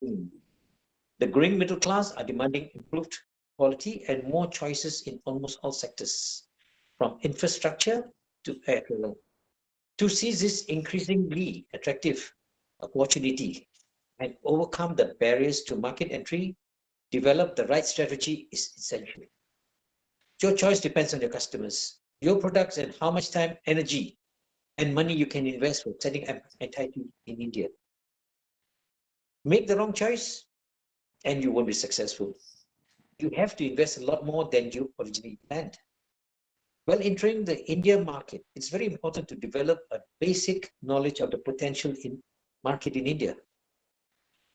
The growing middle class are demanding improved quality and more choices in almost all sectors, from infrastructure to air travel. To seize this increasingly attractive opportunity and overcome the barriers to market entry, develop the right strategy is essential. Your choice depends on your customers, your products, and how much time, energy, and money you can invest for setting up an entity in India. Make the wrong choice and you won't be successful. You have to invest a lot more than you originally planned. While entering the India market, it's very important to develop a basic knowledge of the potential in market in India.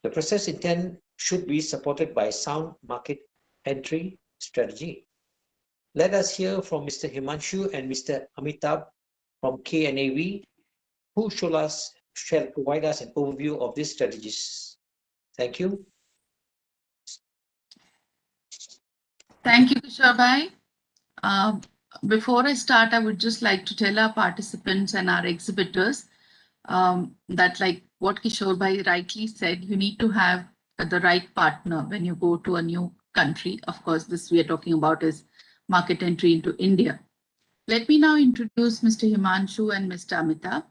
The process intent should be supported by sound market entry strategy. Let us hear from Mr. Himanshu and Mr. Amitabh from KNAV, who shall provide us an overview of these strategies. Thank you. Thank you, Kishore Bhai. Before I start, I would just like to tell our participants and our exhibitors that, like what Kishore Bhai rightly said, you need to have the right partner when you go to a new country. Of course, this we are talking about is market entry into India. Let me now introduce Mr. Himanshu and Mr. Amitabh.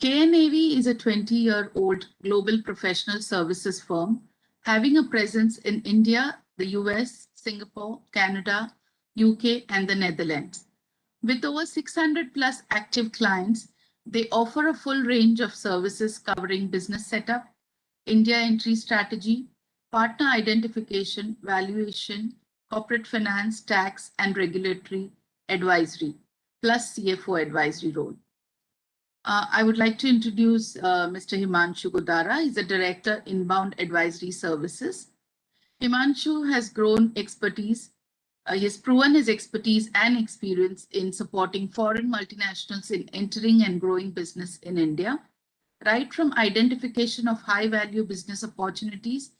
KNAV is a 20-year-old global professional services firm having a presence in India, the US, Singapore, Canada, UK, and the Netherlands. With over 600 plus active clients, they offer a full range of services covering business setup, India entry strategy, partner identification, valuation, corporate finance, tax, and regulatory advisory, plus CFO advisory role. I would like to introduce Mr. Himanshu Godara. He's a Director, Inbound Advisory Services. Himanshu has grown expertise. He has proven his expertise and experience in supporting foreign multinationals in entering and growing business in India, right from identification of high-value business opportunities,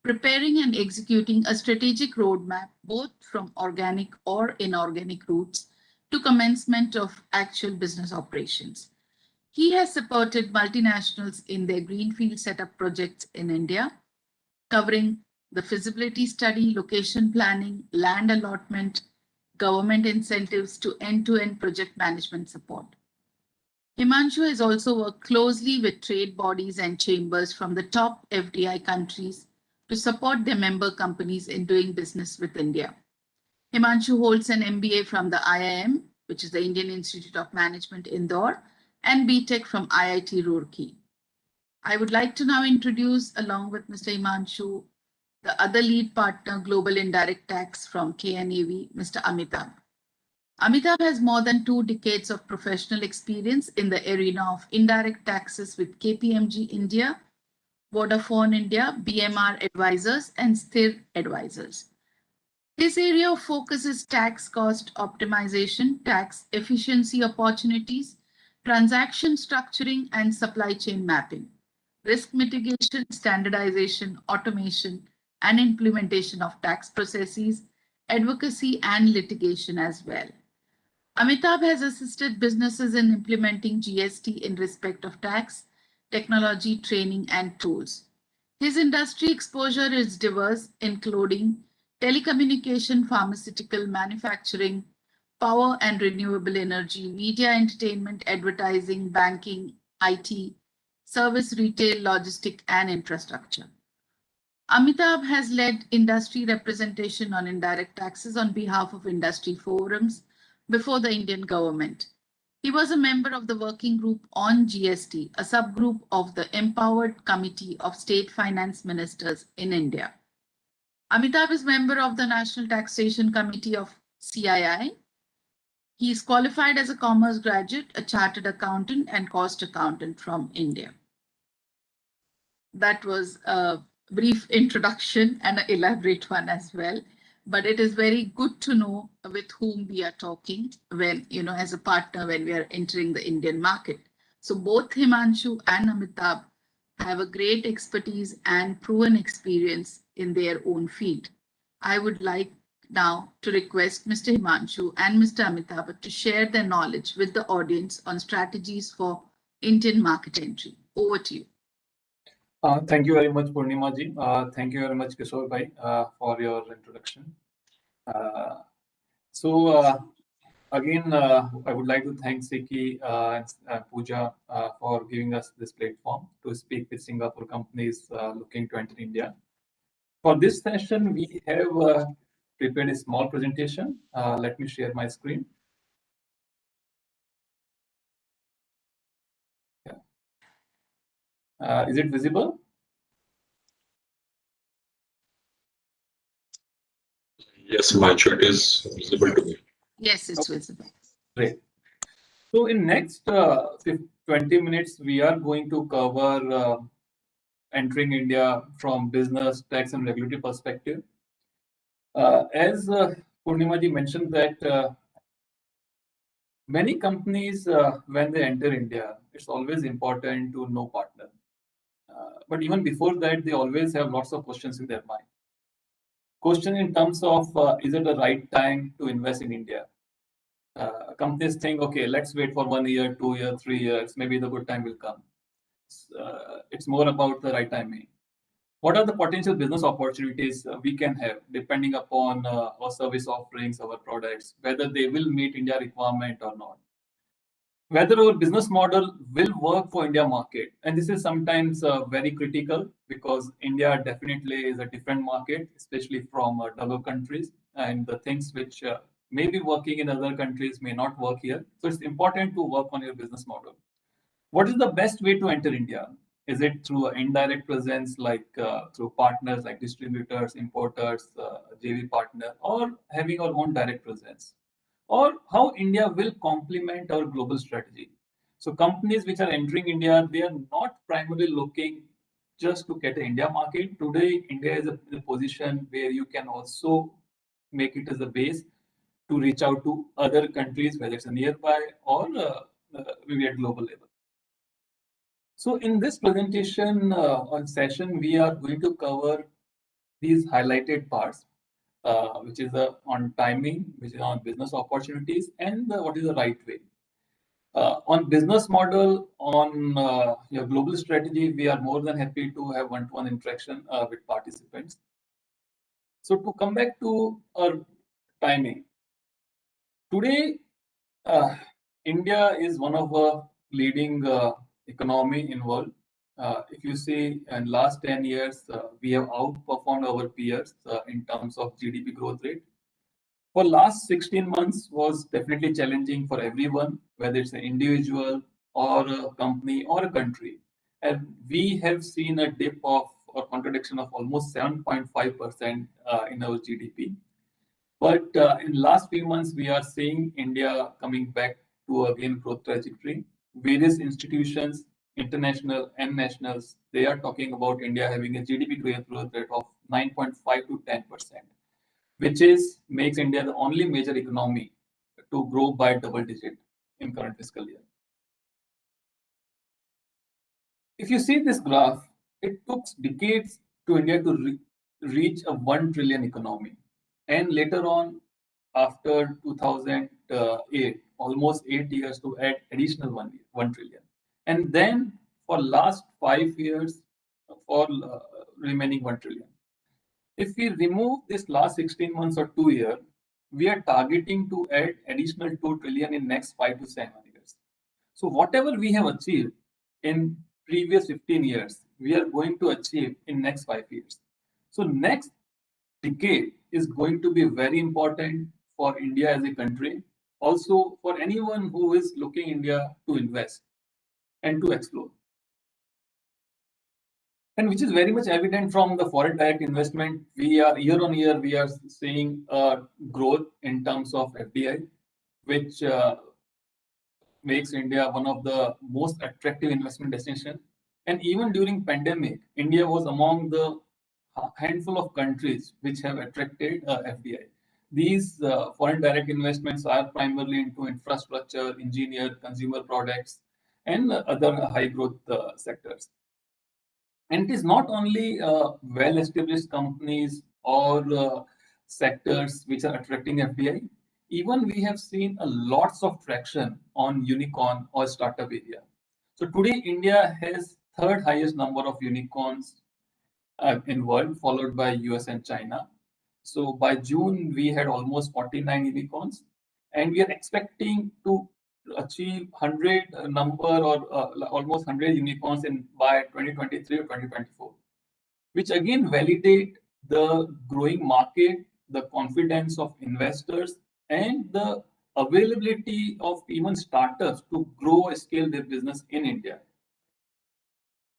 preparing and executing a strategic roadmap, both from organic or inorganic routes, to commencement of actual business operations. He has supported multinationals in their greenfield setup projects in India, covering the feasibility study, location planning, land allotment, government incentives to end-to-end project management support. Himanshu has also worked closely with trade bodies and chambers from the top FDI countries to support their member companies in doing business with India. Himanshu holds an MBA from the IIM, which is the Indian Institute of Management, Indore, and BTech from IIT Roorkee. I would like to now introduce, along with Mr. Himanshu, the other lead partner, Global Indirect Tax from KNAV, Mr. Amitabh. Amitabh has more than 2 decades of professional experience in the arena of indirect taxes with KPMG India, Vodafone India, BMR Advisors, and Sthir Advisors. His area of focus is tax cost optimization, tax efficiency opportunities, transaction structuring and supply chain mapping, risk mitigation, standardization, automation, and implementation of tax processes, advocacy, and litigation as well. Amitabh has assisted businesses in implementing GST in respect of tax, technology, training, and tools. His industry exposure is diverse, including telecommunication, pharmaceutical, manufacturing, power and renewable energy, media, entertainment, advertising, banking, IT, service, retail, logistic, and infrastructure. Amitabh has led industry representation on indirect taxes on behalf of industry forums before the Indian government. He was a member of the working group on GST, a subgroup of the Empowered Committee of State Finance Ministers in India. Amitabh is member of the National Taxation Committee of CII. He is qualified as a commerce graduate, a chartered accountant, and cost accountant from India. That was a brief introduction and an elaborate one as well. But it is very good to know with whom we are talking when, as a partner, when we are entering the Indian market. So both Himanshu and Amitabh have a great expertise and proven experience in their own field. I would like now to request Mr. Himanshu and Mr. Amitabh to share their knowledge with the audience on strategies for Indian market entry. Over to you. Thank you very much, Purnima ji. Thank you very much, Kishore bhai, for your introduction. Again, I would like to thank Siki and Pooja for giving us this platform to speak with Singapore companies looking to enter India. For this session, we have prepared a small presentation. Let me share my screen. Yeah. Is it visible? Yes, Manchu, it is visible to me. Yes, it's visible. Great. So in next 20 minutes, we are going to cover entering India from business, tax, and regulatory perspective. As Purnima ji mentioned that many companies, when they enter India, it's always important to know partner. But even before that, they always have lots of questions in their mind. Question in terms of, is it the right time to invest in India? Companies think, okay, let's wait for 1 year, 2 years, 3 years, maybe the good time will come. It's more about the right timing. What are the potential business opportunities we can have depending upon our service offerings, our products, whether they will meet India requirement or not? Whether our business model will work for India market. And this is sometimes very critical because India definitely is a different market, especially from developed countries, and the things which may be working in other countries may not work here. So it's important to work on your business model. What is the best way to enter India? Is it through an indirect presence, like through partners like distributors, importers, JV partner, or having our own direct presence? Or how India will complement our global strategy? So companies which are entering India, they are not primarily looking just to get the India market. Today, India is in a position where you can also make it as a base to reach out to other countries, whether it's a nearby or maybe at global level. So in this presentation on session, we are going to cover these highlighted parts, which is on timing, which is on business opportunities, and what is the right way. On business model, on your global strategy, we are more than happy to have one-to-one interaction with participants. So to come back to our timing, today, India is one of the leading economy in world. If you see in last 10 years, we have outperformed our peers in terms of GDP growth rate. For last 16 months was definitely challenging for everyone, whether it's an individual or a company or a country. And we have seen a dip of or contradiction of almost 7.5% in our GDP. But in last few months, we are seeing India coming back to again growth trajectory. Various institutions, international and nationals, they are talking about India having a GDP growth rate of 9.5 to 10%, which is makes India the only major economy to grow by double digit in current fiscal year. If you see this graph, it took decades to India to reach a 1 trillion economy. And later on, after 2008, almost 8 years to add additional 1 trillion. And then for last 5 years, for remaining 1 trillion. If we remove this last 16 months or 2 years, we are targeting to add additional 2 trillion in next 5 to 7 years. So whatever we have achieved in previous 15 years, we are going to achieve in next 5 years. So next decade is going to be very important for India as a country, also for anyone who is looking India to invest and to explore. And which is very much evident from the foreign direct investment. We are year on year, we are seeing growth in terms of FDI, which makes India one of the most attractive investment destination. And even during pandemic, India was among the handful of countries which have attracted FDI. These foreign direct investments are primarily into infrastructure, engineered consumer products, and other high growth sectors. And it is not only well-established companies or sectors which are attracting FDI. Even we have seen a lots of traction on unicorn or startup area. So today India has third highest number of unicorns in world, followed by US and China. So by June, we had almost 49 unicorns, and we are expecting to achieve 100 number or almost 100 unicorns by 2023 or 2024, which again validate the growing market, the confidence of investors, and the availability of even startups to grow and scale their business in India.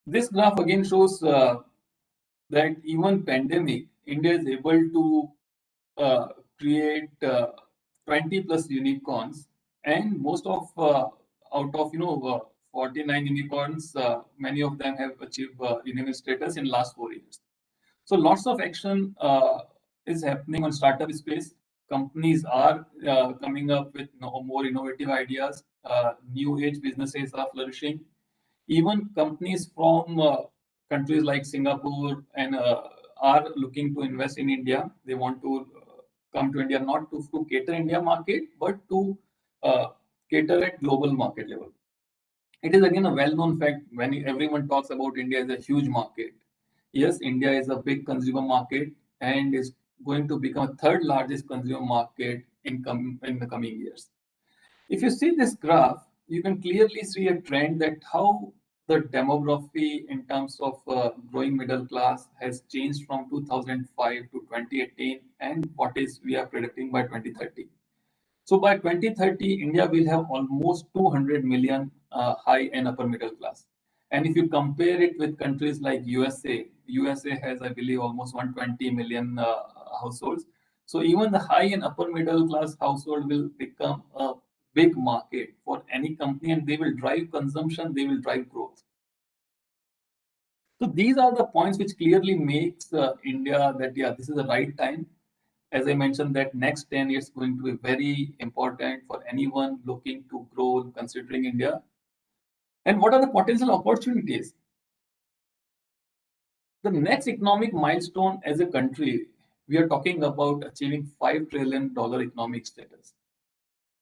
This graph again shows that even pandemic, India is able to create 20 plus unicorns, and most of out of 49 unicorns, many of them have achieved unicorn status in last 4 years. So lots of action is happening on startup space. Companies are coming up with more innovative ideas. New age businesses are flourishing. Even companies from countries like Singapore and are looking to invest in India. They want to come to India not to cater India market, but to cater at global market level. It is again a well-known fact when everyone talks about India as a huge market. Yes, India is a big consumer market and is going to become a third largest consumer market in the coming years. If you see this graph, you can clearly see a trend that how the demography in terms of growing middle class has changed from 2005 to 2018 and what is we are predicting by 2030. So by 2030, India will have almost 200 million high and upper middle class. And if you compare it with countries like USA has, I believe, almost 120 million households. So even the high and upper middle class household will become a big market for any company, and they will drive consumption, they will drive growth. So these are the points which clearly makes India that, yeah, this is the right time. As I mentioned, that next 10 years is going to be very important for anyone looking to grow, considering India. And what are the potential opportunities? The next economic milestone as a country, we are talking about achieving $5 trillion economic status.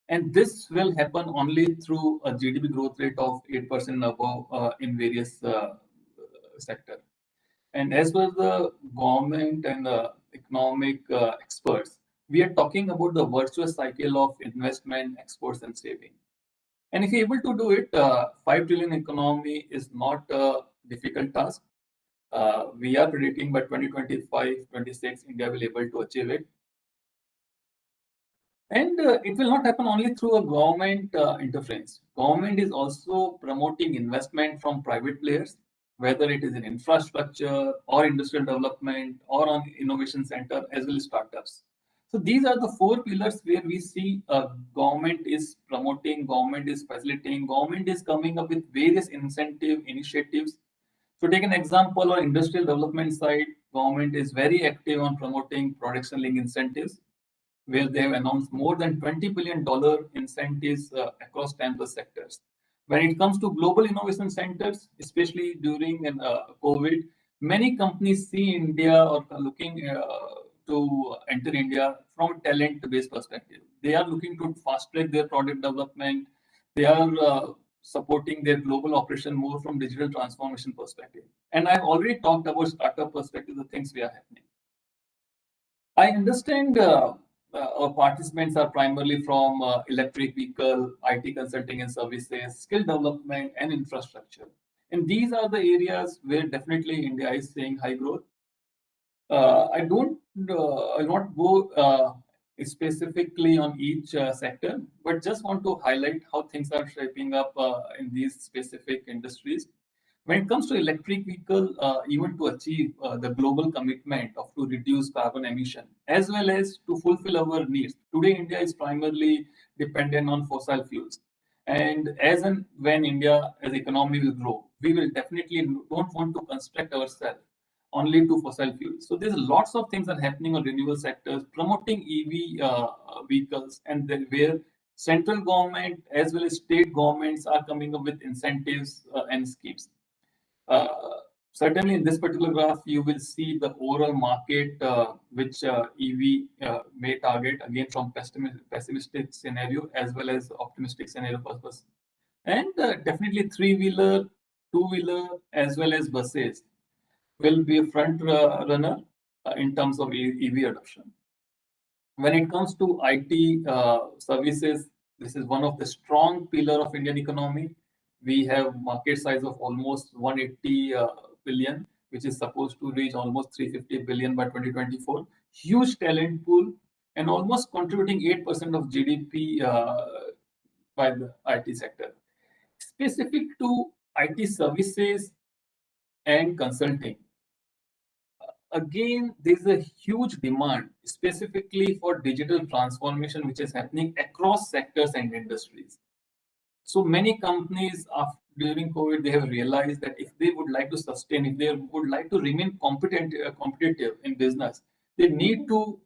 And this will happen only through a GDP growth rate of 8% and above in various sectors. And as well as the government and economic experts, we are talking about the virtuous cycle of investment, exports, and saving. And if you're able to do it, 5 trillion economy is not a difficult task. We are predicting by 2025-26, India will be able to achieve it. And it will not happen only through a government interference. Government is also promoting investment from private players, whether it is in infrastructure or industrial development or on innovation center as well as startups. So these are the 4 pillars where we see government is promoting, government is facilitating, government is coming up with various incentive initiatives. So take an example on industrial development side, government is very active on promoting production link incentives, where they have announced more than $20 billion incentives across 10 plus sectors. When it comes to global innovation centers, especially during COVID, many companies see India or looking to enter India from a talent-based perspective. They are looking to fast-track their product development. They are supporting their global operation more from digital transformation perspective. And I've already talked about startup perspective, the things we are happening. I understand our participants are primarily from electric vehicle, IT consulting and services, skill development, and infrastructure. And these are the areas where definitely India is seeing high growth. I'll not go specifically on each sector, but just want to highlight how things are shaping up in these specific industries. When it comes to electric vehicle, even to achieve the global commitment of to reduce carbon emission, as well as to fulfill our needs. Today, India is primarily dependent on fossil fuels. And as and when India as economy will grow, we will definitely don't want to constrict ourselves only to fossil fuels. So there's lots of things that are happening on renewable sectors, promoting EV vehicles, and then where central government as well as state governments are coming up with incentives and schemes. Certainly in this particular graph, you will see the overall market which EV may target, again from pessimistic scenario as well as optimistic scenario purpose. And definitely three-wheeler two-wheeler as well as buses will be a front runner in terms of EV adoption. When it comes to IT services, this is one of the strong pillar of Indian economy. We have market size of almost 180 billion, which is supposed to reach almost 350 billion by 2024. Huge talent pool and almost contributing 8% of GDP by the IT sector. Specific to IT services and consulting, again, there's a huge demand specifically for digital transformation, which is happening across sectors and industries. So many companies during COVID, they have realized that if they would like to sustain, if they would like to remain competitive in business, they need to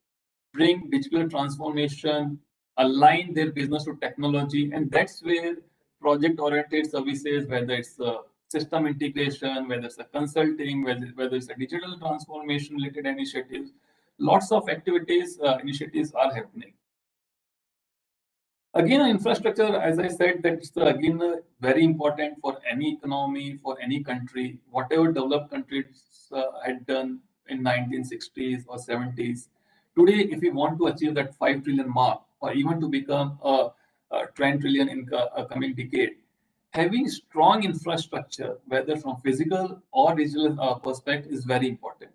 bring digital transformation, align their business to technology, and that's where project-oriented services, whether it's system integration, whether it's a consulting, whether it's a digital transformation related initiatives, lots of activities, initiatives are happening. Again, infrastructure, as I said, that's again very important for any economy, for any country. Whatever developed countries had done in 1960s or 70s, today, if we want to achieve that 5 trillion mark, or even to become a 10 trillion in a coming decade, having strong infrastructure, whether from physical or digital perspective, is very important.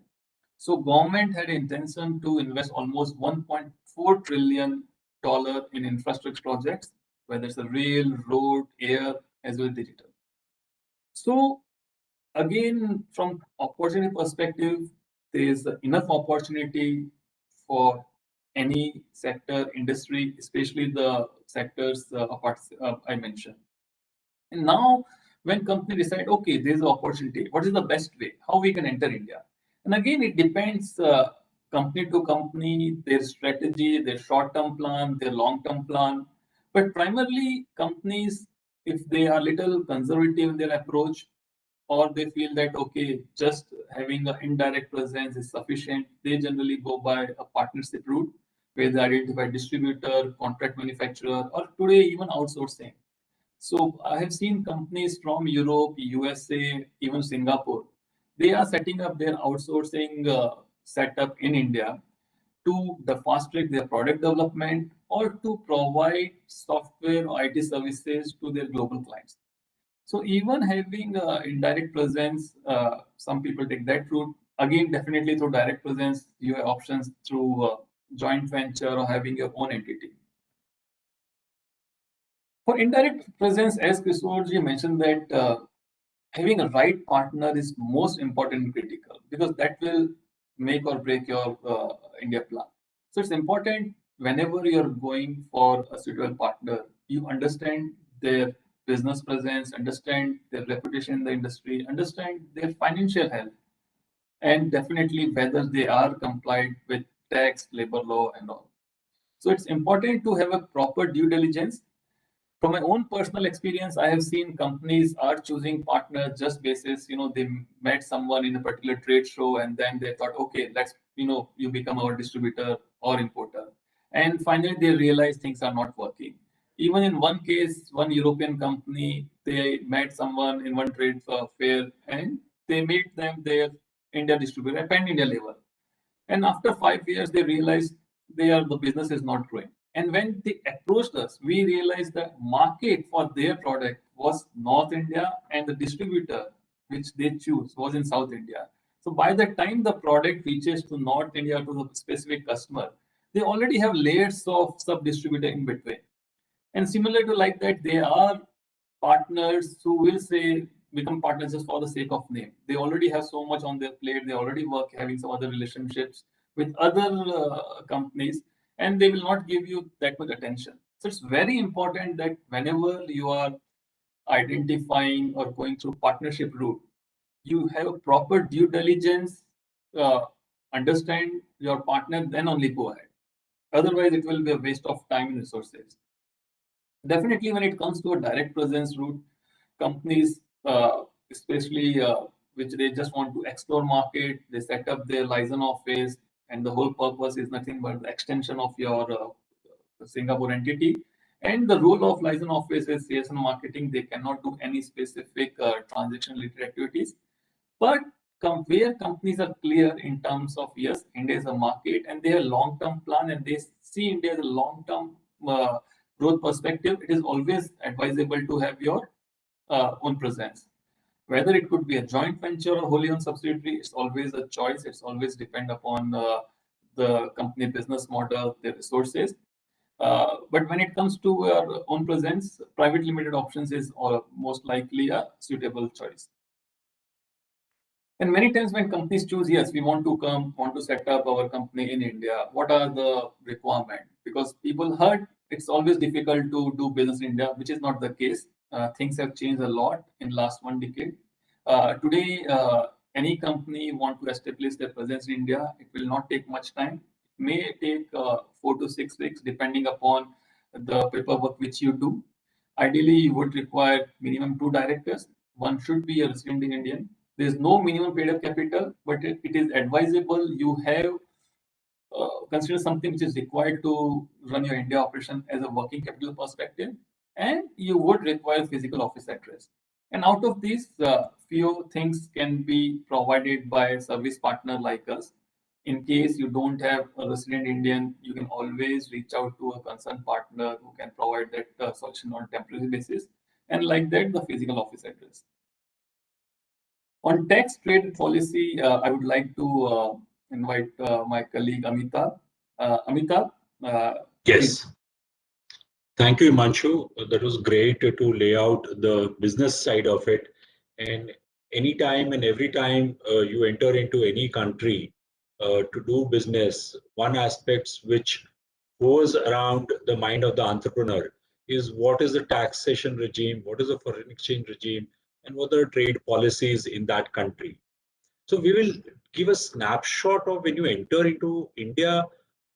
So government had intention to invest almost $1.4 trillion in infrastructure projects, whether it's a rail, road, air, as well as digital. So again, from opportunity perspective, there is enough opportunity for any sector, industry, especially the sectors I mentioned. And now, when company decide, okay, there is an opportunity, what is the best way? How we can enter India? And again, it depends company to company, their strategy, their short-term plan, their long-term plan. But primarily, companies, if they are little conservative in their approach, or they feel that, okay, just having an indirect presence is sufficient, they generally go by a partnership route, where they identify distributor, contract manufacturer, or today even outsourcing. So I have seen companies from Europe, USA, even Singapore. They are setting up their outsourcing setup in India to fast track their product development or to provide software or IT services to their global clients. So even having indirect presence, some people take that route. Again, definitely through direct presence, you have options through joint venture or having your own entity. For indirect presence, as Kishorji mentioned, that having a right partner is most important and critical, because that will make or break your India plan. So it's important whenever you're going for a suitable partner, you understand their business presence, understand their reputation in the industry, understand their financial health, and definitely whether they are compliant with tax, labor law, and all. So it's important to have a proper due diligence. From my own personal experience, I have seen companies are choosing partners just basis, they met someone in a particular trade show and then they thought, okay, let's, you become our distributor or importer. And finally, they realize things are not working. Even in one case, one European company, they met someone in one trade fair and they made them their India distributor at pan-India level. And after 5 years, they realized the business is not growing. And when they approached us, we realized the market for their product was North India and the distributor which they choose was in South India. So by the time the product reaches to North India to the specific customer, they already have layers of sub-distributor in between. And similar to like that, there are partners who will say become partners just for the sake of name. They already have so much on their plate. They already work having some other relationships with other companies, and they will not give you that much attention. So it's very important that whenever you are identifying or going through partnership route, you have a proper due diligence, understand your partner, then only go ahead. Otherwise, it will be a waste of time and resources. Definitely, when it comes to a direct presence route, companies, especially which they just want to explore market, they set up their license office, and the whole purpose is nothing but the extension of your Singapore entity. And the role of liaison office is sales and marketing. They cannot do any specific transaction-related activities. But where companies are clear in terms of, yes, India is a market and they have long-term plan and they see India as a long-term growth perspective, it is always advisable to have your own presence. Whether it could be a joint venture or wholly owned subsidiary, it's always a choice. It's always depend upon the company business model, their resources. But when it comes to your own presence, private limited options is most likely a suitable choice. And many times when companies choose, yes, we want to set up our company in India, what are the requirements? Because people heard it's always difficult to do business in India, which is not the case. Things have changed a lot in last 1 decade. Today, any company want to establish their presence in India, it will not take much time. It may take 4 to 6 weeks, depending upon the paperwork which you do. Ideally, you would require minimum 2 directors. One should be a resident Indian. There is no minimum paid up capital, but it is advisable you have consider something which is required to run your India operation as a working capital perspective, and you would require physical office address. And out of these, few things can be provided by a service partner like us. In case you don't have a resident Indian, you can always reach out to a concerned partner who can provide that solution on a temporary basis, and like that, the physical office address. On tax trade policy, I would like to invite my colleague Amitabh. Amitabh? Yes. Thank you, Himanshu. That was great to lay out the business side of it. And anytime and every time you enter into any country to do business, one aspect which goes around the mind of the entrepreneur is what is the taxation regime, what is the foreign exchange regime, and what are the trade policies in that country. So we will give a snapshot of when you enter into India,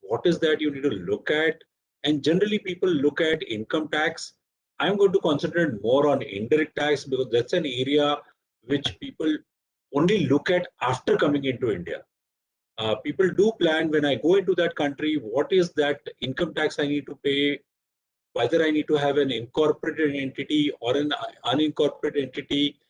what is that you need to look at. And generally people look at income tax. I'm going to concentrate more on indirect tax because that's an area which people only look at after coming into India. People do plan when I go into that country, what is that income tax I need to pay, whether I need to have an incorporated entity or an unincorporated entity,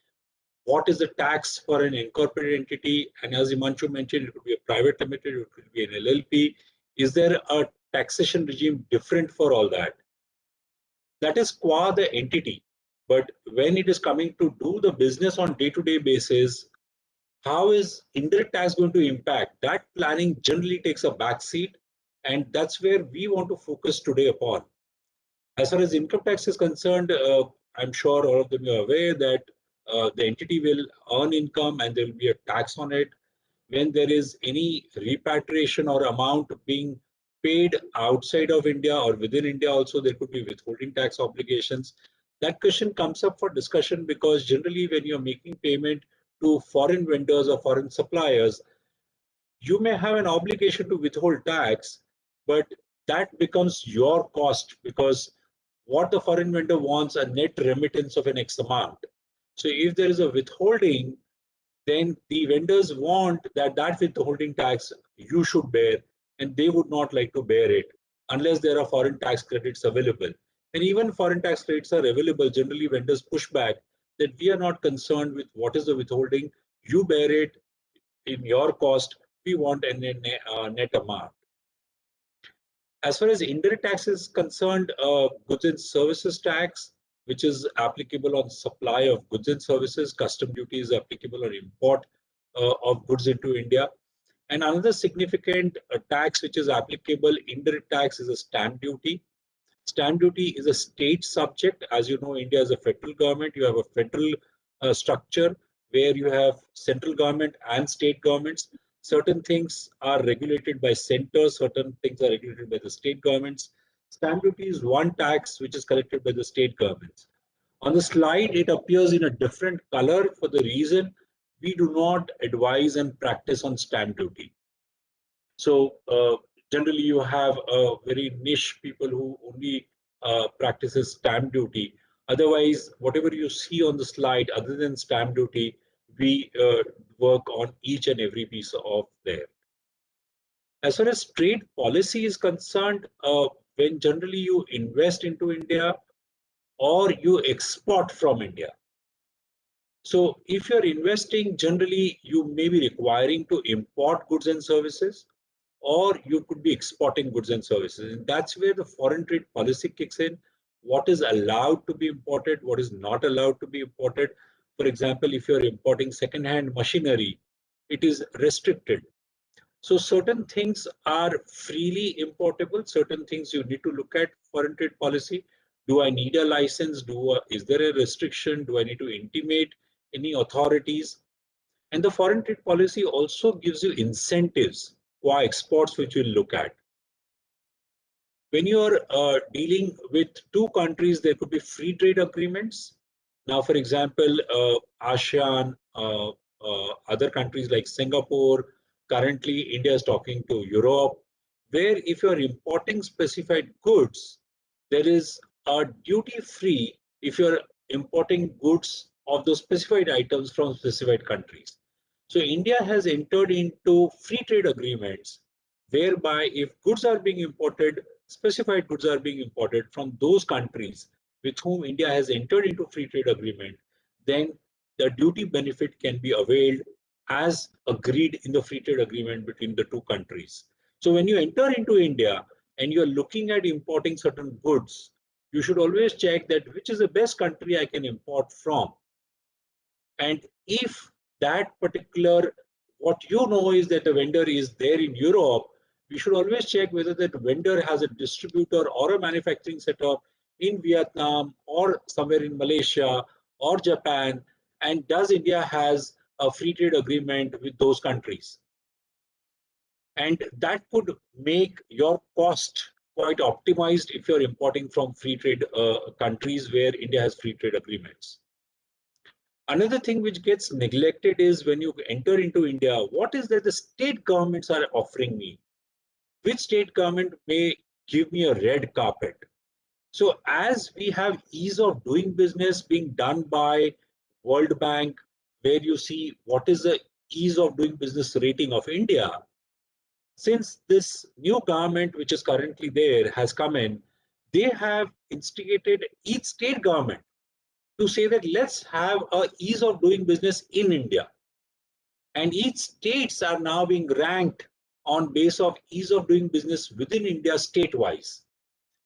what is the tax for an incorporated entity, and as Himanshu mentioned, it could be a private limited, it could be an LLP. Is there a taxation regime different for all that? That is qua the entity. But when it is coming to do the business on day-to-day basis, how is indirect tax going to impact? That planning generally takes a backseat, and that's where we want to focus today upon. As far as income tax is concerned, I'm sure all of them are aware that the entity will earn income and there will be a tax on it. When there is any repatriation or amount being paid outside of India or within India also, there could be withholding tax obligations. That question comes up for discussion because generally when you're making payment to foreign vendors or foreign suppliers, you may have an obligation to withhold tax, but that becomes your cost because what the foreign vendor wants a net remittance of an X amount. So if there is a withholding, then the vendors want that withholding tax you should bear, and they would not like to bear it unless there are foreign tax credits available. And even foreign tax credits are available, generally vendors push back that we are not concerned with what is the withholding, you bear it in your cost, we want a net amount. As far as indirect tax is concerned, goods and services tax, which is applicable on supply of goods and services, custom duty is applicable on import of goods into India. And another significant tax which is applicable, indirect tax, is a stamp duty. Stamp duty is a state subject. As you know, India is a federal government. You have a federal structure where you have central government and state governments. Certain things are regulated by centers, certain things are regulated by the state governments. Stamp duty is one tax which is collected by the state governments. On the slide, it appears in a different color for the reason we do not advise and practice on stamp duty. So generally you have a very niche people who only practices stamp duty. Otherwise, whatever you see on the slide, other than stamp duty, we work on each and every piece of there. As far as trade policy is concerned, when generally you invest into India or you export from India. So if you're investing, generally you may be requiring to import goods and services, or you could be exporting goods and services. And that's where the foreign trade policy kicks in. What is allowed to be imported, what is not allowed to be imported. For example, if you're importing second-hand machinery, it is restricted. So certain things are freely importable, certain things you need to look at foreign trade policy. Do I need a license? Is there a restriction? Do I need to intimate any authorities? And the foreign trade policy also gives you incentives for exports, which we'll look at. When you're dealing with two countries, there could be free trade agreements. Now, for example, ASEAN, other countries like Singapore, currently India is talking to Europe, where if you're importing specified goods, there is a duty-free if you're importing goods of those specified items from specified countries. So India has entered into free trade agreements whereby if goods are being imported, specified goods are being imported from those countries with whom India has entered into free trade agreement, then the duty benefit can be availed as agreed in the free trade agreement between the two countries. So when you enter into India and you're looking at importing certain goods, you should always check that which is the best country I can import from. And if that particular, what you know is that the vendor is there in Europe, you should always check whether that vendor has a distributor or a manufacturing setup in Vietnam or somewhere in Malaysia or Japan, and does India has a free trade agreement with those countries. And that could make your cost quite optimized if you're importing from free trade countries where India has free trade agreements. Another thing which gets neglected is when you enter into India, what is that the state governments are offering me? Which state government may give me a red carpet? So as we have ease of doing business being done by World Bank, where you see what is the ease of doing business rating of India, since this new government which is currently there has come in, they have instigated each state government to say that let's have a ease of doing business in India. And each states are now being ranked on base of ease of doing business within India state-wise.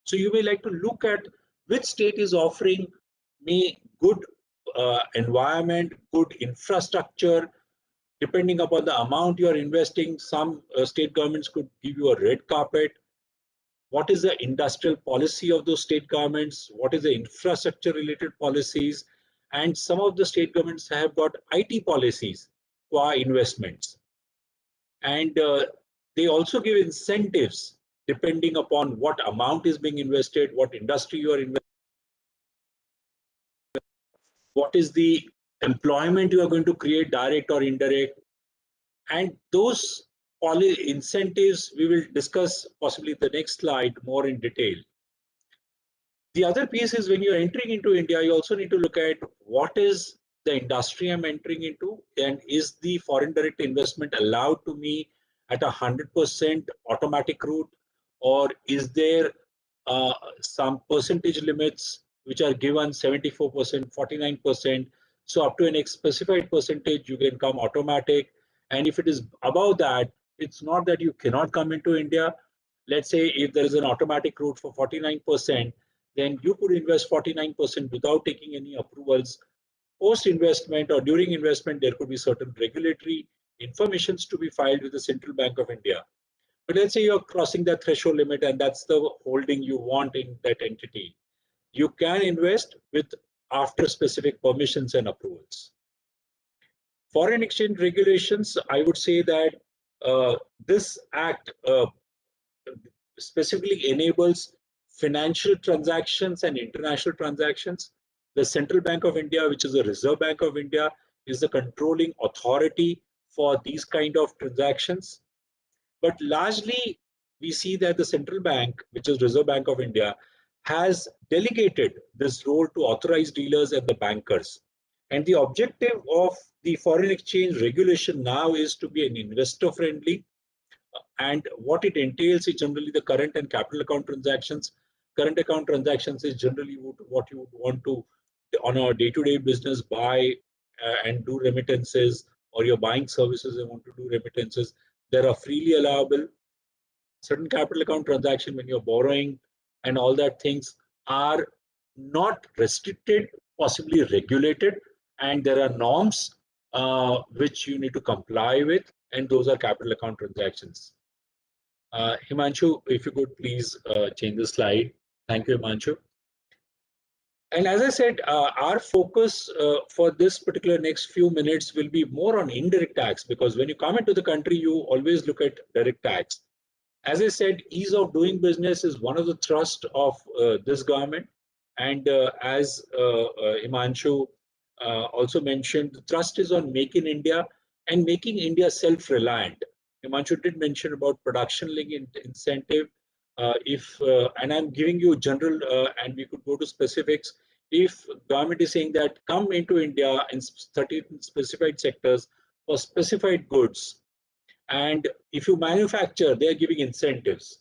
So you may like to look at which state is offering me good environment, good infrastructure. Depending upon the amount you are investing, some state governments could give you a red carpet. What is the industrial policy of those state governments? What is the infrastructure related policies? And some of the state governments have got IT policies for investments. And they also give incentives depending upon what amount is being invested, what industry you are investing, what is the employment you are going to create, direct or indirect. And those incentives we will discuss possibly the next slide more in detail. The other piece is when you're entering into India, you also need to look at what is the industry I'm entering into, and is the foreign direct investment allowed to me at 100% automatic route, or is there some percentage limits which are given 74%, 49%. So up to an specified percentage, you can come automatic. And if it is above that, it's not that you cannot come into India. Let's say if there is an automatic route for 49%, then you could invest 49% without taking any approvals. Post-investment or during investment, there could be certain regulatory informations to be filed with the Central Bank of India. But let's say you're crossing that threshold limit and that's the holding you want in that entity. You can invest with after specific permissions and approvals. Foreign exchange regulations, I would say that this act specifically enables financial transactions and international transactions. The Central Bank of India, which is the Reserve Bank of India, is the controlling authority for these kind of transactions. But largely, we see that the central bank, which is Reserve Bank of India, has delegated this role to authorized dealers and the bankers. And the objective of the foreign exchange regulation now is to be an investor-friendly, And what it entails is generally the current and capital account transactions. Current account transactions is generally what you would want to, on a day-to-day business, buy and do remittances, or you're buying services and want to do remittances. There are freely allowable. Certain capital account transaction, when you're borrowing and all that things, are not restricted, possibly regulated, and there are norms which you need to comply with, and those are capital account transactions. Himanshu, if you could please change the slide. Thank you, Himanshu. And as I said, our focus for this particular next few minutes will be more on indirect tax, because when you come into the country, you always look at direct tax. As I said, ease of doing business is one of the thrust of this government. And as Himanshu also mentioned, the thrust is on Make in India and making India self-reliant. Himanshu did mention about production link incentive. And I'm giving you general, and we could go to specifics. If government is saying that come into India in 13 specified sectors for specified goods, and if you manufacture, they are giving incentives.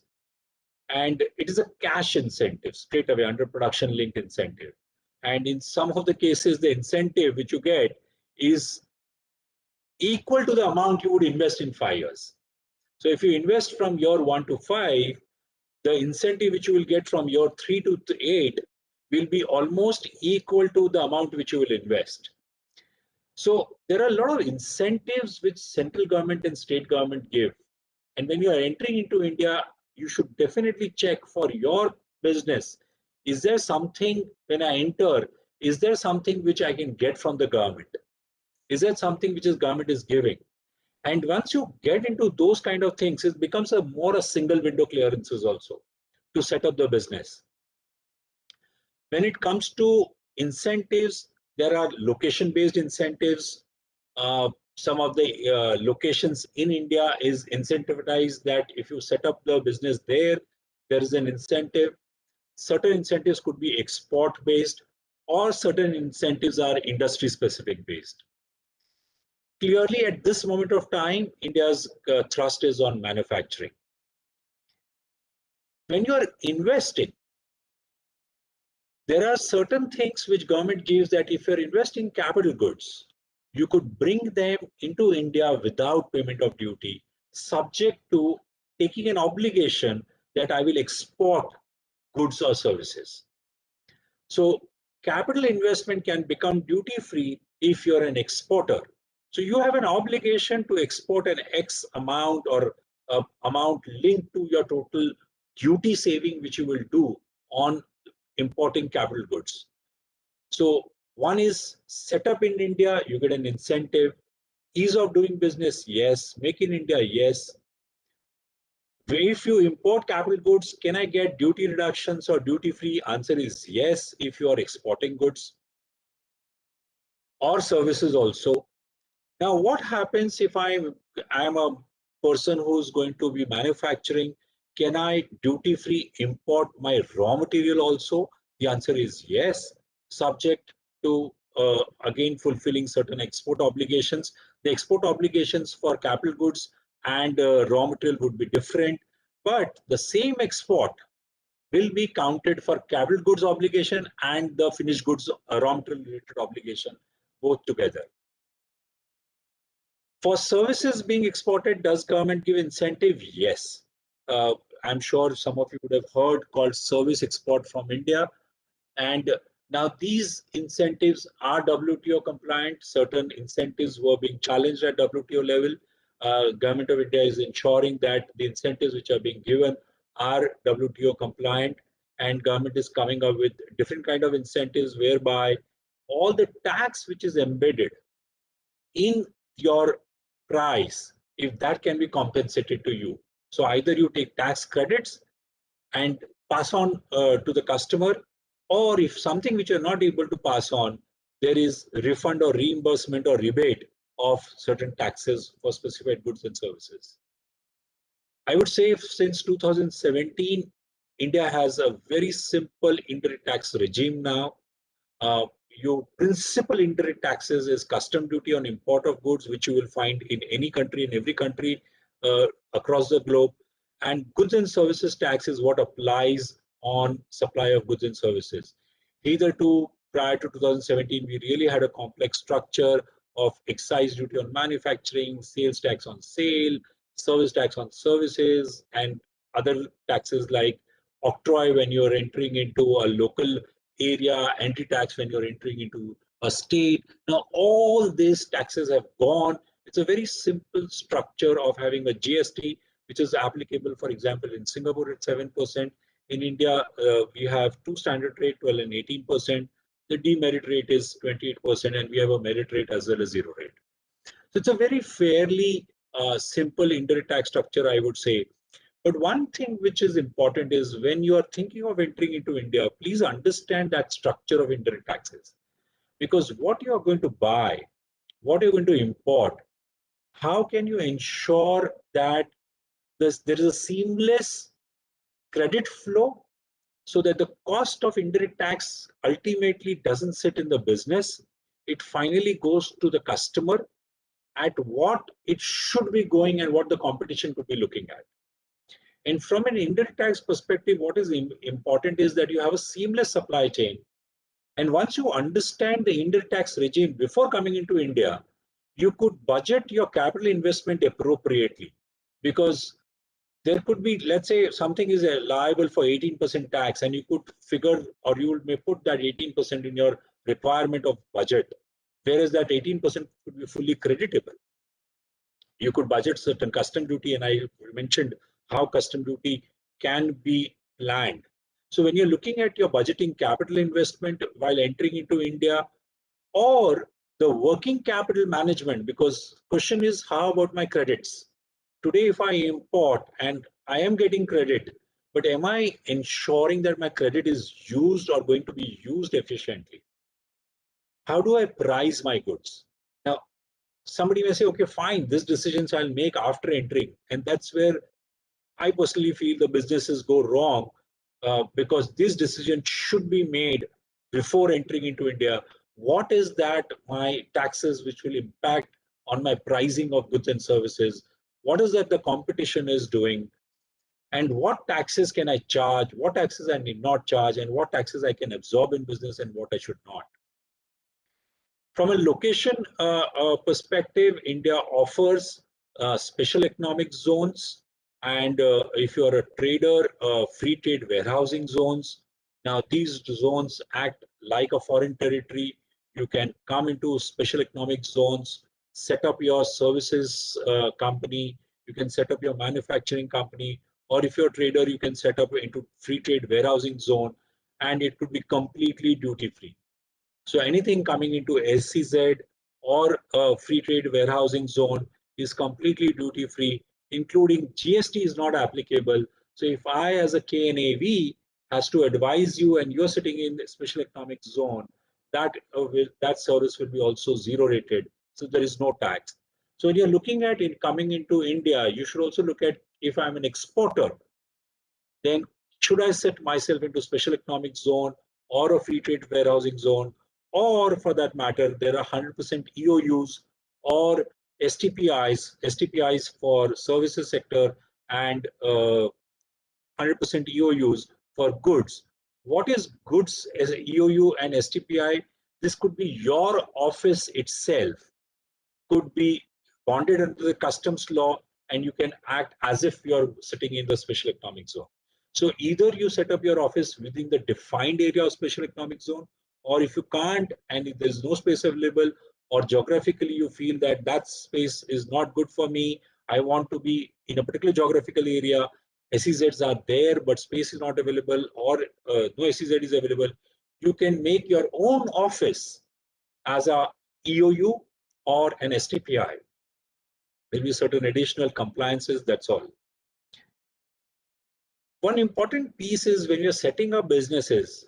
And it is a cash incentive straight away under production linked incentive. And in some of the cases, the incentive which you get is equal to the amount you would invest in 5 years. So if you invest from year 1 to 5, the incentive which you will get from year 3 to 8 will be almost equal to the amount which you will invest. So there are a lot of incentives which central government and state government give. And when you are entering into India, you should definitely check for your business. Is there something, when I enter, is there something which I can get from the government? Is there something which is government is giving? And once you get into those kind of things, it becomes a single window clearances also to set up the business. When it comes to incentives, there are location-based incentives. Some of the locations in India is incentivized that if you set up the business there, there is an incentive. Certain incentives could be export-based, or certain incentives are industry-specific based. Clearly, at this moment of time, India's thrust is on manufacturing. When you are investing, there are certain things which government gives that if you're investing capital goods, you could bring them into India without payment of duty, subject to taking an obligation that I will export goods or services. So capital investment can become duty-free if you're an exporter. So you have an obligation to export an X amount or amount linked to your total duty saving, which you will do on importing capital goods. So one is set up in India, you get an incentive. Ease of doing business, yes. Make in India, yes. If you import capital goods, can I get duty reductions or duty free? Answer is yes, if you are exporting goods or services also. Now, what happens if I'm a person who's going to be manufacturing? Can I duty free import my raw material also? The answer is yes, subject to again fulfilling certain export obligations. The export obligations for capital goods and raw material would be different, but the same export will be counted for capital goods obligation and the finished goods raw material related obligation both together. For services being exported, does government give incentive? Yes. I'm sure some of you would have heard called service export from India. And now these incentives are WTO compliant. Certain incentives were being challenged at WTO level. Government of India is ensuring that the incentives which are being given are WTO compliant, and government is coming up with different kind of incentives whereby all the tax which is embedded in your price, if that can be compensated to you. So either you take tax credits and pass on to the customer, or if something which you're not able to pass on, there is refund or reimbursement or rebate of certain taxes for specified goods and services. I would say since 2017, India has a very simple indirect tax regime now. Your principal indirect taxes is custom duty on import of goods, which you will find in any country, in every country. across the globe. And goods and services tax is what applies on supply of goods and services. Hitherto, prior to 2017, we really had a complex structure of excise duty on manufacturing, sales tax on sale, service tax on services, and other taxes like octroi when you're entering into a local area, entry tax when you're entering into a state. Now, all these taxes have gone. It's a very simple structure of having a GST, which is applicable, for example, in Singapore at 7%. In India, we have two standard rate, 12 and 18%. The demerit rate is 28%, and we have a merit rate as well as zero rate. So it's a very fairly simple indirect tax structure, I would say. But one thing which is important is when you are thinking of entering into India, please understand that structure of indirect taxes. Because what you are going to buy, what you're going to import, how can you ensure that there is a seamless credit flow so that the cost of indirect tax ultimately doesn't sit in the business? It finally goes to the customer at what it should be going and what the competition could be looking at. And from an indirect tax perspective, what is important is that you have a seamless supply chain. And once you understand the indirect tax regime before coming into India, you could budget your capital investment appropriately. Because there could be, let's say something is liable for 18% tax, and you could figure, or you may put that 18% in your requirement of budget, whereas that 18% could be fully creditable. You could budget certain custom duty, and I mentioned how custom duty can be planned. So when you're looking at your budgeting capital investment while entering into India, or the working capital management, because question is, how about my credits? Today, if I import and I am getting credit, but am I ensuring that my credit is used or going to be used efficiently? How do I price my goods? Now, somebody may say, okay, fine, this decisions I'll make after entering. And that's where I personally feel the businesses go wrong, because this decision should be made before entering into India. What is that my taxes which will impact on my pricing of goods and services? What is that the competition is doing? And what taxes can I charge? What taxes I need not charge? And what taxes I can absorb in business and what I should not? From a location perspective, India offers special economic zones. And if you are a trader, free trade warehousing zones. Now, these zones act like a foreign territory. You can come into special economic zones, set up your services company, you can set up your manufacturing company, or if you're a trader, you can set up into free trade warehousing zone, and it could be completely duty-free. So anything coming into SEZ or a free trade warehousing zone is completely duty-free, including GST is not applicable. So if I, as a KNAV, has to advise you and you're sitting in the special economic zone, that service will be also zero rated. So there is no tax. So when you're looking at it coming into India, you should also look at, if I'm an exporter, then should I set myself into special economic zone or a free trade warehousing zone? Or for that matter, there are 100% EOUs or STPIs for services sector, and 100% EOUs for goods. What is goods as EOU and STPI? This could be your office itself, could be bonded under the customs law, and you can act as if you're sitting in the special economic zone. So either you set up your office within the defined area of special economic zone, or if you can't and if there's no space available, or geographically you feel that that space is not good for me, I want to be in a particular geographical area, SEZs are there but space is not available, or no SEZ is available, you can make your own office as a EOU or an STPI. There will be certain additional compliances, that's all. One important piece is when you're setting up businesses,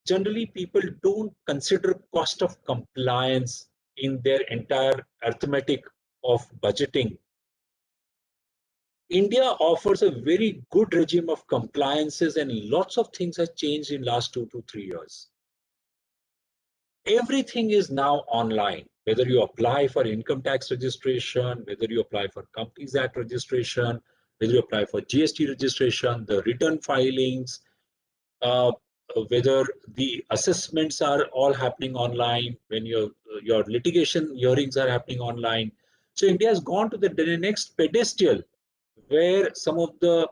generally people don't consider cost of compliance in their entire arithmetic of budgeting. India offers a very good regime of compliances, and lots of things have changed in last 2 to 3 years. Everything is now online. whether you apply for income tax registration, whether you apply for Companies Act registration, whether you apply for GST registration, the return filings, whether the assessments are all happening online, when your litigation hearings are happening online. So India has gone to the next pedestal where some of the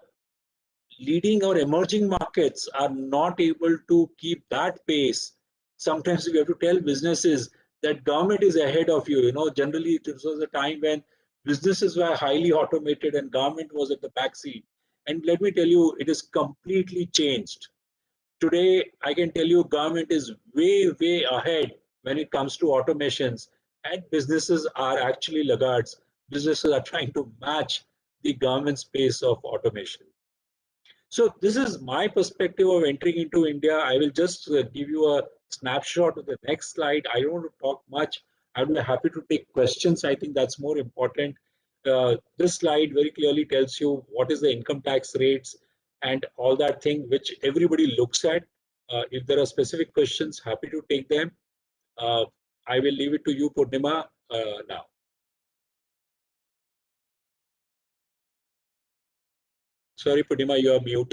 leading or emerging markets are not able to keep that pace. Sometimes we have to tell businesses that government is ahead of you. Generally it was a time when businesses were highly automated and government was at the back seat. And let me tell you, it is completely changed. Today, I can tell you government is way, way ahead when it comes to automations, and businesses are actually laggards. Businesses are trying to match the government's pace of automation. So this is my perspective of entering into India. I will just give you a snapshot of the next slide. I don't want to talk much. I'd be happy to take questions. I think that's more important. This slide very clearly tells you what is the income tax rates and all that thing, which everybody looks at. If there are specific questions, happy to take them. I will leave it to you, Purnima, now. Sorry, Purnima, you are mute.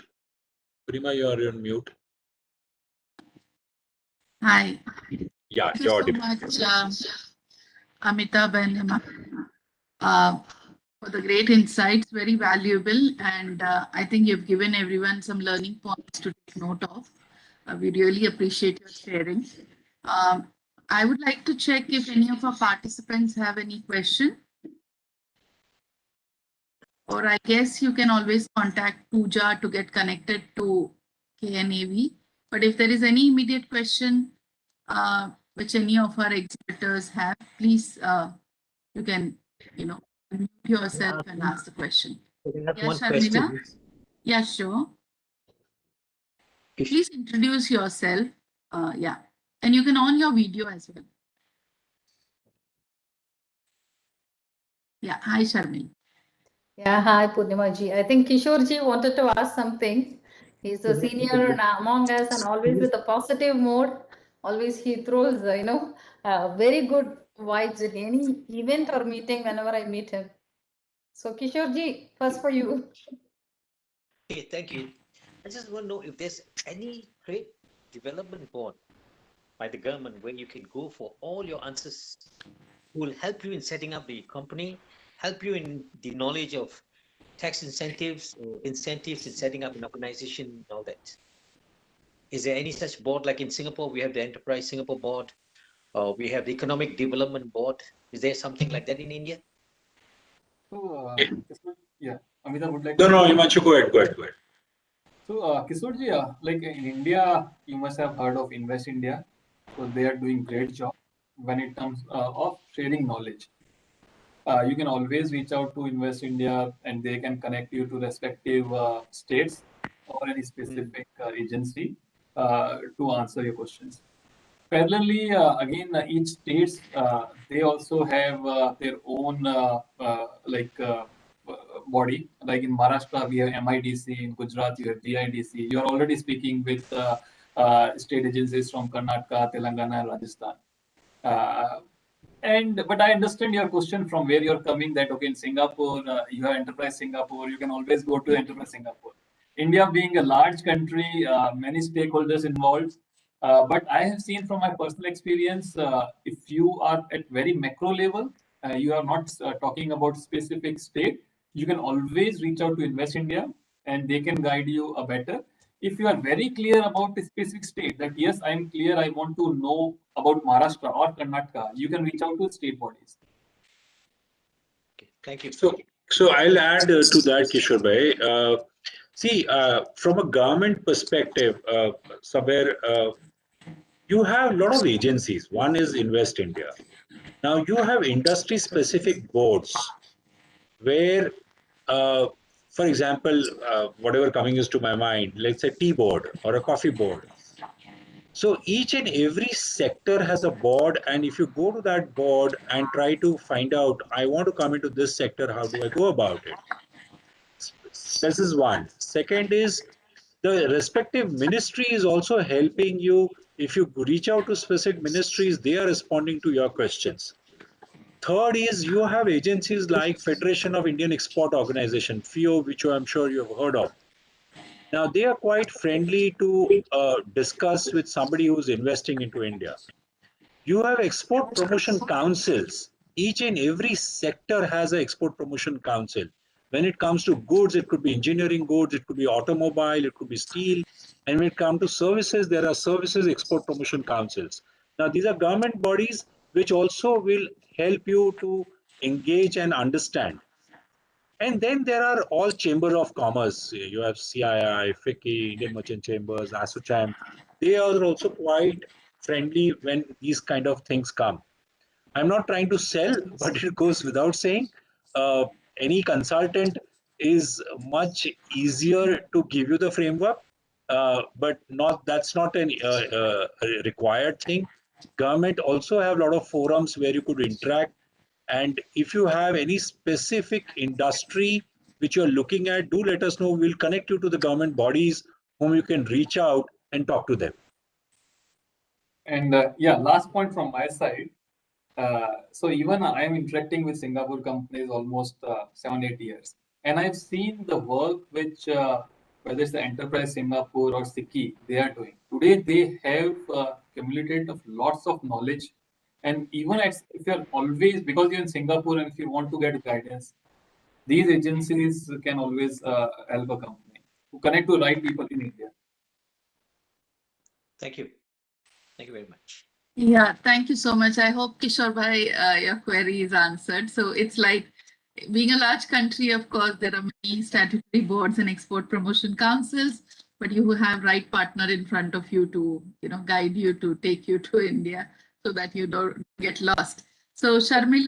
Purnima, you are on mute. Hi. Yeah, Thank you you're so audible. much, Amitabh and Hema, for the great insights, very valuable. And I think you've given everyone some learning points to take note of. We really appreciate your sharing. I would like to check if any of our participants have any question. Or I guess you can always contact Pooja to get connected to KNAV. But if there is any immediate question which any of our exhibitors have, please, you can, unmute yourself and ask the question. One question. Yeah, sure. Please introduce yourself. Yeah, and you can on your video as well. Yeah, hi, Sharmil. Yeah, hi, Purnima ji. I think Kishore ji wanted to ask something. He's a senior among us and always with a positive mode. Always he throws, very good vibes in any event or meeting whenever I meet him. So Kishore ji, first for you. Okay, thank you. I just want to know if there's any great development board by the government where you can go for all your answers, who will help you in setting up the company, help you in the knowledge of tax incentives or incentives in setting up an organization and all that. Is there any such board? Like in Singapore, we have the Enterprise Singapore Board, we have the Economic Development Board. Is there something like that in India? So, yeah, Amitabh would like No, to. no, Himanshu, go ahead. So, Kishore ji, like in India, you must have heard of Invest India. So they are doing great job when it comes of sharing knowledge. You can always reach out to Invest India and they can connect you to respective states or any specific agency to answer your questions. Parallelly, again, each states, they also have their own body. Like in Maharashtra, we have MIDC. In Gujarat, you have GIDC. You are already speaking with state agencies from Karnataka, Telangana, and Rajasthan. But I understand your question from where you're coming, that okay, in Singapore, you have Enterprise Singapore, you can always go to Enterprise Singapore. India being a large country, many stakeholders involved. But I have seen from my personal experience, if you are at very macro level, you are not talking about specific state, you can always reach out to Invest India and they can guide you better. If you are very clear about a specific state, that yes, I'm clear, I want to know about Maharashtra or Karnataka, you can reach out to state bodies. Okay, thank you. So I'll add to that, Kishore bhai. See, from a government perspective, somewhere you have a lot of agencies. One is Invest India. Now you have industry-specific boards where, for example, whatever coming is to my mind, let's say tea board or a coffee board. So each and every sector has a board, and if you go to that board and try to find out, I want to come into this sector, how do I go about it? This is one. Second is the respective ministry is also helping you. If you reach out to specific ministries, they are responding to your questions. third is you have agencies like Federation of Indian Export Organization, FIO, which I'm sure you have heard of. Now, they are quite friendly to discuss with somebody who's investing into India. You have export promotion councils. Each and every sector has an export promotion council. When it comes to goods, it could be engineering goods, it could be automobile, it could be steel. And when it comes to services, there are services export promotion councils. Now, these are government bodies which also will help you to engage and understand. And then there are all chamber of commerce. You have CII, FICCI, Indian Merchant Chambers, ASSOCHAM. They are also quite friendly when these kind of things come. I'm not trying to sell, but it goes without saying. Any consultant is much easier to give you the framework, but that's not a required thing. Government also have a lot of forums where you could interact. And if you have any specific industry which you're looking at, do let us know. We'll connect you to the government bodies whom you can reach out and talk to them. And yeah, last point from my side. So even I'm interacting with Singapore companies almost 7-8 years, and I've seen the work which whether it's the Enterprise Singapore or SICCI, they are doing. Today they have accumulated of lots of knowledge, and even if you're always, because you're in Singapore and if you want to get guidance, these agencies can always help a company to connect to right people in India. Thank you. Thank you very much. Yeah, thank you so much. I hope Kishore bhai, your query is answered. So it's like being a large country, of course, there are many statutory boards and export promotion councils, but you have right partner in front of you to, guide you to take you to India so that you don't get lost. So Sharmila,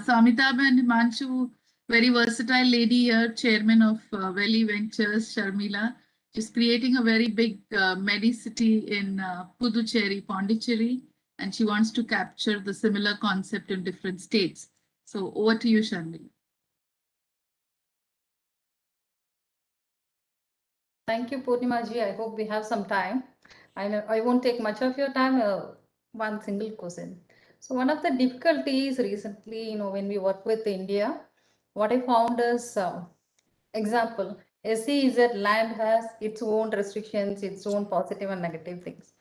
so Amitabh and Himanshu, very versatile lady here, chairman of Valley Ventures, Sharmila. She's creating a very big Medicity in Puducherry, Pondicherry, and she wants to capture the similar concept in different states. So over to you, Sharmila. Thank you, Purnima ji. I hope we have some time. I won't take much of your time. One single question. So one of the difficulties recently, when we work with India, what I found is, example, SEZ land has its own restrictions, its own positive and negative things.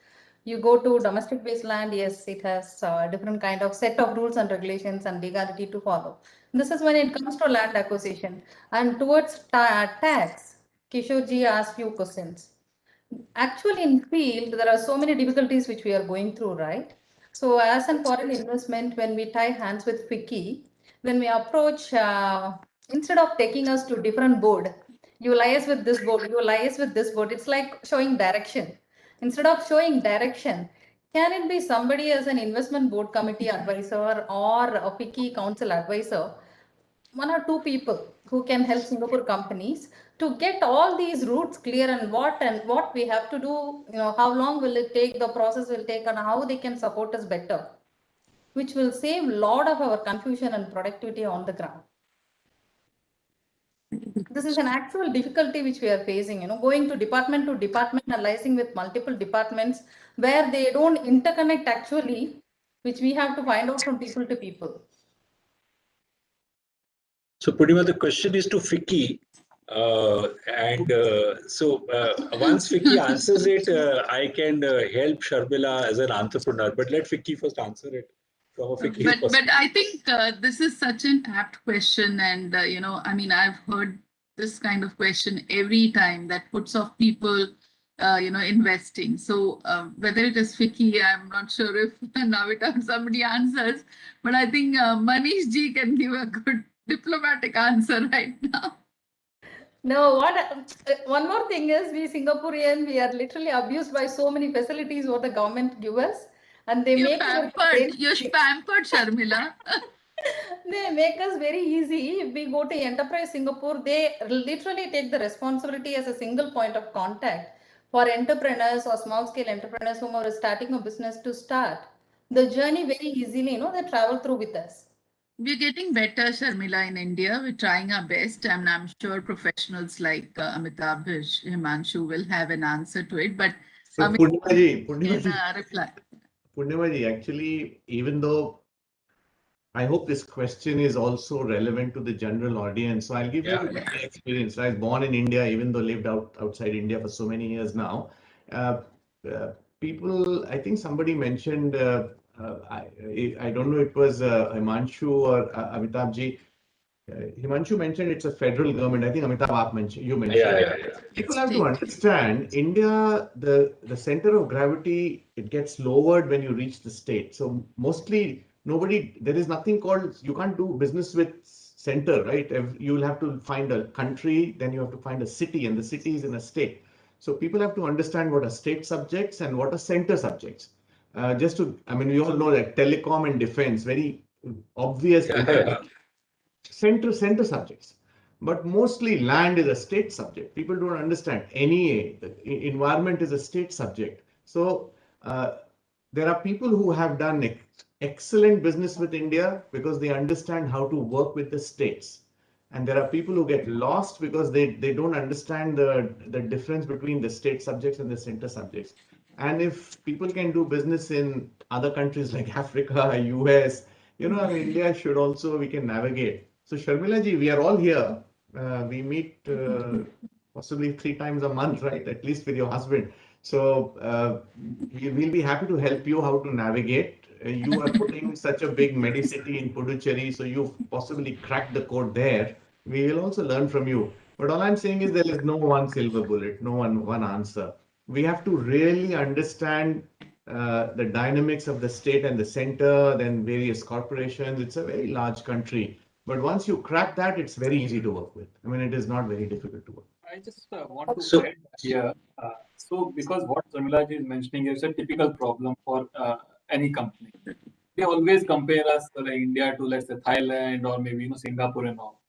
You go to domestic based land, yes, it has a different kind of set of rules and regulations and legality to follow. This is when it comes to land acquisition. And towards tax, Kishore ji asked few questions. Actually, in field, there are so many difficulties which we are going through, right? So as an foreign investment, when we tie hands with FICCI, when we approach, instead of taking us to different board, you liaise with this board, you liaise with this board, it's like showing direction. Instead of showing direction, can it be somebody as an investment board committee advisor or a FICCI council advisor, one or two people who can help Singapore companies to get all these routes clear and what we have to do, how long will it take, the process will take, and how they can support us better, which will save a lot of our confusion and productivity on the ground. This is an actual difficulty which we are facing, going to department and liaising with multiple departments where they don't interconnect actually, which we have to find out from people to people. So Purnima, the question is to FICCI. So once FICCI answers it, I can help Sharmila as an entrepreneur. But let FICCI first answer it from a FICCI perspective. But I think this is such an apt question, and I've heard this kind of question every time that puts off people, investing. So whether it is FICCI, I'm not sure if now somebody answers, but I think Manish ji can give a good diplomatic answer right now. No, one more thing is we Singaporean, we are literally abused by so many facilities what the government give us, and they You're pampered, Sharmila. They make us very easy. If we go to Enterprise Singapore, they literally take the responsibility as a single point of contact for entrepreneurs or small scale entrepreneurs who are starting a business to start the journey very easily, they travel through with us. We're getting better, Sharmila, in India. We're trying our best, and I'm sure professionals like Amitabh, Himanshu will have an answer to it. But so Purnima ji, reply. Purnima ji, actually, even though I hope this question is also relevant to the general audience. So I'll give you my experience. I was born in India, even though lived outside India for so many years now. People, I think somebody mentioned, I don't know, it was Himanshu or Amitabh. Himanshu mentioned it's a federal government. I think Amitabh you mentioned. Yeah. People have to understand India, the center of gravity, it gets lowered when you reach the state. So mostly there is nothing called, you can't do business with center, right? You will have to find a country, then you have to find a city, and the city is in a state. So people have to understand what are state subjects and what are center subjects. I mean, we all know that telecom and defense, very obvious. Center subjects, but mostly land is a state subject. People don't understand. NEA, the environment, is a state subject. So there are people who have done excellent business with India because they understand how to work with the states. And there are people who get lost because they don't understand the difference between the state subjects and the center subjects. And if people can do business in other countries like Africa, US, India should also, we can navigate. So Sharmila ji, we are all here. We meet possibly 3 times a month, right? At least with your husband. So we'll be happy to help you how to navigate. You are putting such a big Medicity in Puducherry, so you've possibly cracked the code there. We will also learn from you. But all I'm saying is there is no one silver bullet, no one answer. We have to really understand the dynamics of the state and the center, then various corporations. It's a very large country. But once you crack that, it's very easy to work with. I mean, it is not very difficult to work. I just want to add here. So because what Sharmila ji is mentioning is a typical problem for any company. They always compare us like India to, let's say, Thailand or maybe Singapore and all.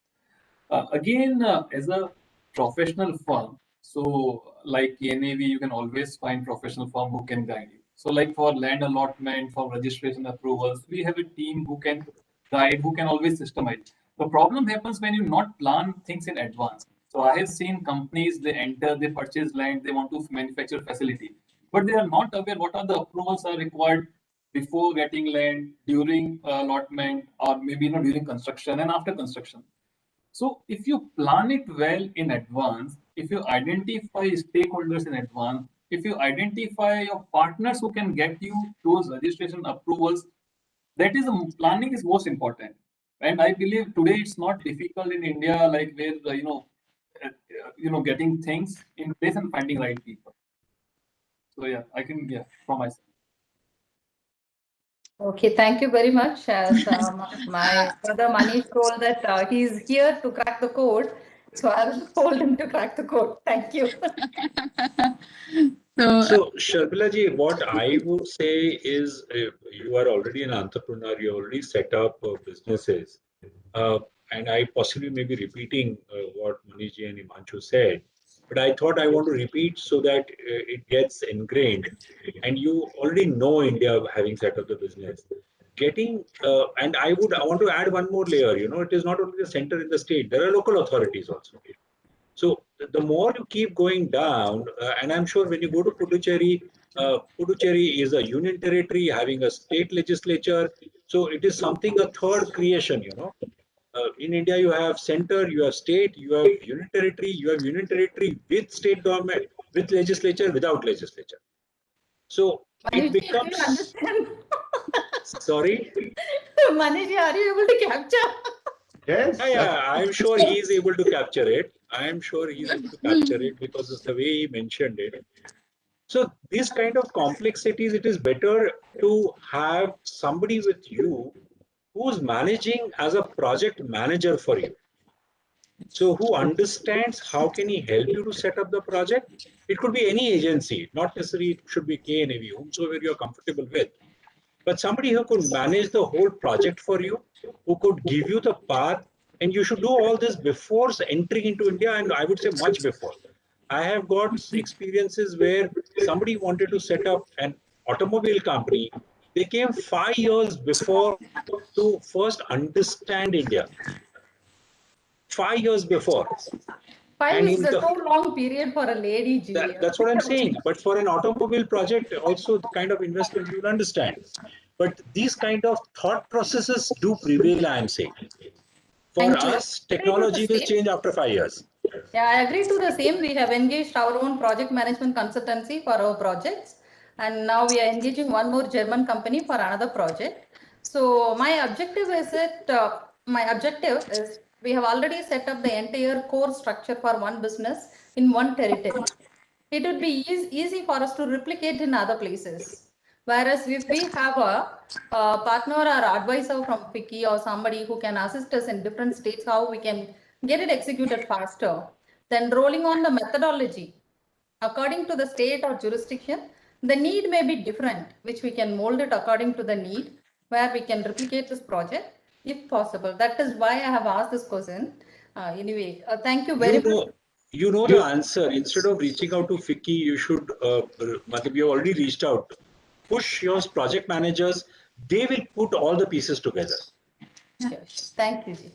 Again, as a professional firm, so like NAV, you can always find professional firm who can guide you. So like for land allotment, for registration approvals, we have a team who can guide, who can always systemize. The problem happens when you not plan things in advance. So I have seen companies, they enter, they purchase land, they want to manufacture facility, but they are not aware what are the approvals are required before getting land, during allotment, or maybe during construction and after construction. So if you plan it well in advance, if you identify stakeholders in advance, if you identify your partners who can get you those registration approvals, that is planning is most important. And I believe today it's not difficult in India, like where getting things in place and finding right people. So yeah, I can from myself. Okay, thank you very much. As my brother Manish told that he's here to crack the code, so I will hold him to crack the code. Thank you. So Sharmila ji, what I would say is you are already an entrepreneur, you already set up businesses. And I possibly may be repeating what Manish ji and Himanshu said, but I thought I want to repeat so that it gets ingrained. And you already know India having set up the business. And I want to add one more layer. It is not only the center in the state, there are local authorities also. So the more you keep going down, and I'm sure when you go to Puducherry, Puducherry is a union territory having a state legislature. So it is something, a third creation, in India, you have center, you have state, you have union territory, with state government, with legislature, without legislature. So it becomes. Sorry? Manish, are you able to capture? Yes. Yeah, I'm sure he is able to capture it. Because of the way he mentioned it. So these kind of complexities, it is better to have somebody with you who's managing as a project manager for you. So who understands how can he help you to set up the project? It could be any agency, not necessarily it should be KNAV, whomsoever you're comfortable with. But somebody who could manage the whole project for you, who could give you the path, and you should do all this before entering into India, and I would say much before. I have got experiences where somebody wanted to set up an automobile company. They came 5 years before to first understand India. 5 years before. 5 is a too long period for a lady, that's what I'm saying. But for an automobile project, also the kind of investment you'll understand. But these kind of thought processes do prevail, I am saying. For Thank you. us, technology will change after 5 years. Yeah, I agree to the same. We have engaged our own project management consultancy for our projects. And now we are engaging one more German company for another project. So my objective is we have already set up the entire core structure for one business in one territory. It would be easy for us to replicate in other places. Whereas if we have a partner or advisor from FICCI or somebody who can assist us in different states, how we can get it executed faster, then rolling on the methodology according to the state or jurisdiction, the need may be different, which we can mold it according to the need, where we can replicate this project if possible. That is why I have asked this question. Anyway, thank you very much. You know the answer. Instead of reaching out to FICCI, you should, you already reached out. Push your project managers. They will put all the pieces together. Yes. Thank you, Ji.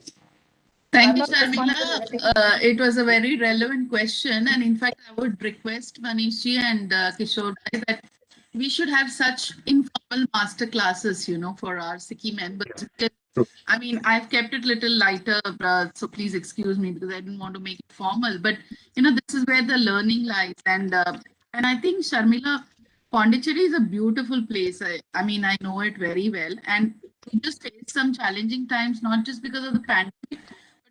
Thank I'm you, not responding to anything. Sharmila. It was a very relevant question. And in fact, I would request Manishji and Kishore bhai that we should have such informal master classes, for our SICCI members. Because, I mean, I've kept it little lighter, so please excuse me because I didn't want to make it formal. But, this is where the learning lies. And I think, Sharmila, Pondicherry is a beautiful place. I mean, I know it very well. And we just faced some challenging times, not just because of the pandemic,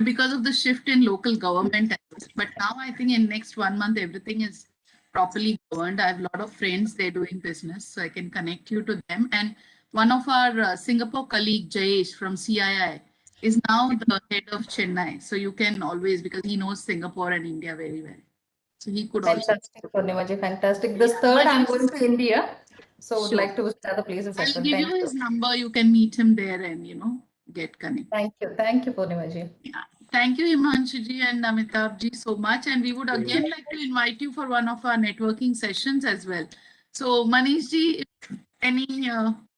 because of the shift in local government. But now I think in next 1 month, everything is properly governed. I have a lot of friends there doing business, so I can connect you to them. And one of our Singapore colleague, Jayesh from CII, is now the head of Chennai. So you can always, because he knows Singapore and India very well. So he could also. Fantastic, Purnimaji, fantastic. This third, I'm going to India. So would Sure. like to visit other places as I'll well. give Thank you his you. number. You can meet him there and, get connected. Thank you. Thank you, Purnimaji. Yeah. Thank you, Himanshuji and Amitabhji, so much. And we would again like to invite you for one of our networking sessions as well. So, Manishji, any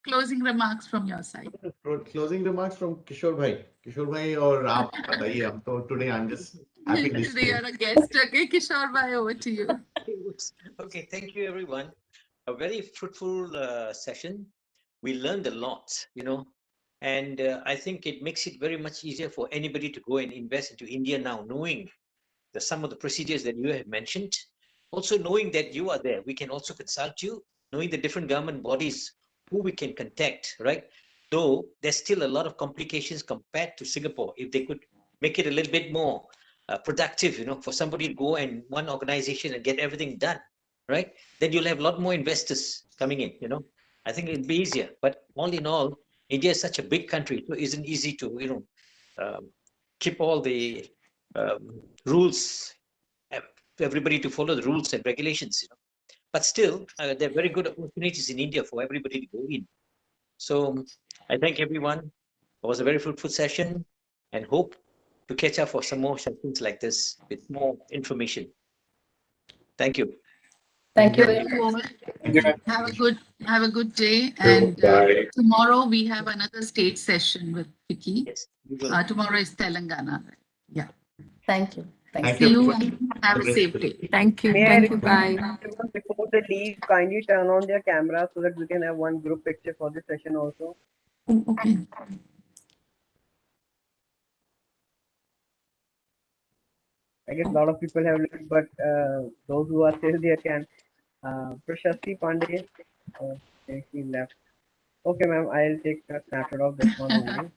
closing remarks from your side? Closing remarks from Kishore bhai. Kishore bhai or aap bataiye. So today I'm just happy Today listening. you're a guest. Okay, Kishore bhai, over to you. Okay, thank you, everyone. A very fruitful session. We learned a lot, and I think it makes it very much easier for anybody to go and invest into India now, knowing some of the procedures that you have mentioned. Also knowing that you are there, we can also consult you, knowing the different government bodies who we can contact, right? Though there's still a lot of complications compared to Singapore. If they could make it a little bit more productive, for somebody to go and one organization and get everything done, right? Then you'll have a lot more investors coming in, I think it'd be easier. But all in all, India is such a big country, so it isn't easy to, keep all the rules, everybody to follow the rules and regulations, But still, there are very good opportunities in India for everybody to go in. So I thank everyone. It was a very fruitful session and hope to catch up for some more sessions like this with more information. Thank you. Thank you. Thank you all. Thank you. Have a good day. And tomorrow we have another state session with Vicky. Yes. we will. Tomorrow is Telangana. Yeah. Thank you. Thank See you. you and have a safe day. Thank you. May I Thank you. request Bye. everyone before they leave, kindly turn on their camera so that we can have one group picture for this session also. Okay. I guess a lot of people have left, but those who are still there can. Prashasti Pandey, she left. Okay, ma'am, I'll take a snapshot of this one only.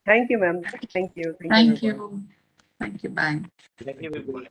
Thank you, ma'am. Thank you. Thank everyone. you. Thank you. Bye. Thank you, everybody.